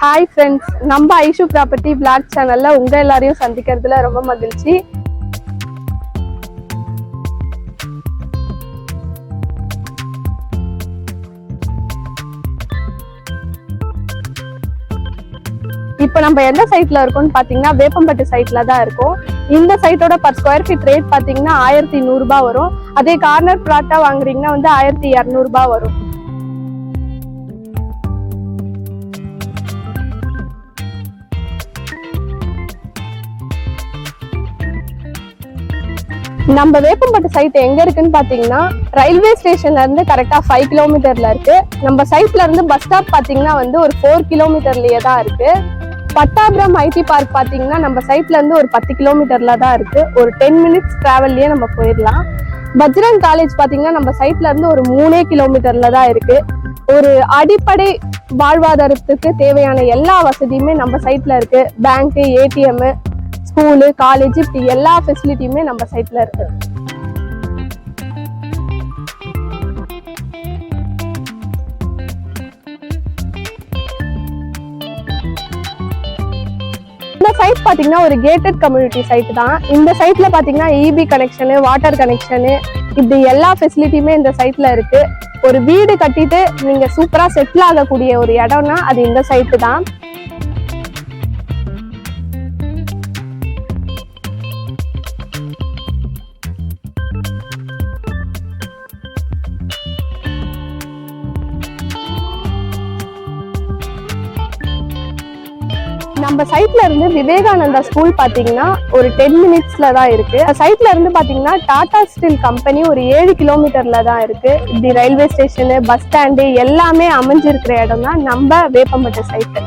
Hi friends, நம்ம Aishu property black சேனல்ல உங்க எல்லாரையும் சந்திக்கிறதுல ரொம்ப மகிழ்ச்சி. இப்போ நம்ம எந்த சைட்ல இருக்கோம்னு பாத்தீங்கன்னா வேப்பம்பட்டு சைட்ல தான் இருக்கும். இந்த சைட்டோட பர் ஸ்கொயர் ஃபீட் ரேட் பாத்தீங்கன்னா 1100 ரூபாய் வரும். அதே கார்னர் பிளாட்டா வாங்குறீங்கன்னா 1200 ரூபாய் வரும். நம்ம வேப்பம்பட்டு சைட் எங்க இருக்குன்னு பாத்தீங்கன்னா ரயில்வே ஸ்டேஷன்ல இருந்து கரெக்டா 5 கிலோமீட்டர்ல இருக்கு. நம்ம சைட்ல இருந்து பஸ் ஸ்டாப் பாத்தீங்கன்னா ஒரு 4 கிலோமீட்டர்லயே தான் இருக்கு. பட்டாபுரம் ஐடி பார்க் பாத்தீங்கன்னா நம்ம சைட்ல இருந்து ஒரு 10 கிலோமீட்டர்ல தான் இருக்கு. ஒரு 10 மினிட்ஸ் டிராவல்லயே நம்ம போயிடலாம். பஜ்ரங் காலேஜ் பாத்தீங்கன்னா நம்ம சைட்ல இருந்து ஒரு 3 கிலோமீட்டர்ல தான் இருக்கு. ஒரு அடிப்படை வாழ்வாதாரத்துக்கு தேவையான எல்லா வசதியுமே நம்ம சைட்ல இருக்கு. பேங்க், ஏடிஎம், ஸ்கூலு, காலேஜ், இப்படி எல்லா ஃபெசிலிட்டியுமே நம்ம சைட்ல இருக்கு. இந்த சைட் பாத்தீங்கன்னா ஒரு கேட்டட் கம்யூனிட்டி சைட் தான். இந்த சைட்ல பாத்தீங்கன்னா இபி கனெக்ஷனு, வாட்டர் கனெக்ஷனு, இப்படி எல்லா ஃபெசிலிட்டியுமே இந்த சைட்ல இருக்கு. ஒரு வீடு கட்டிட்டு நீங்க சூப்பரா செட்டில் ஆகக்கூடிய ஒரு இடம்னா அது இந்த சைட்டு தான். நம்ம சைட்ல இருந்து விவேகானந்தா ஸ்கூல் பாத்தீங்கன்னா ஒரு 10 மினிட்ஸ்ல தான் இருக்கு. சைட்ல இருந்து பாத்தீங்கன்னா டாடா ஸ்டீல் கம்பெனி ஒரு 7 கிலோமீட்டர்ல தான் இருக்கு. இப்படி ரயில்வே ஸ்டேஷனு, பஸ் ஸ்டாண்டு எல்லாமே அமைஞ்சிருக்கிற இடம் தான் நம்ம வேப்பம்பட்டு சைட்டு.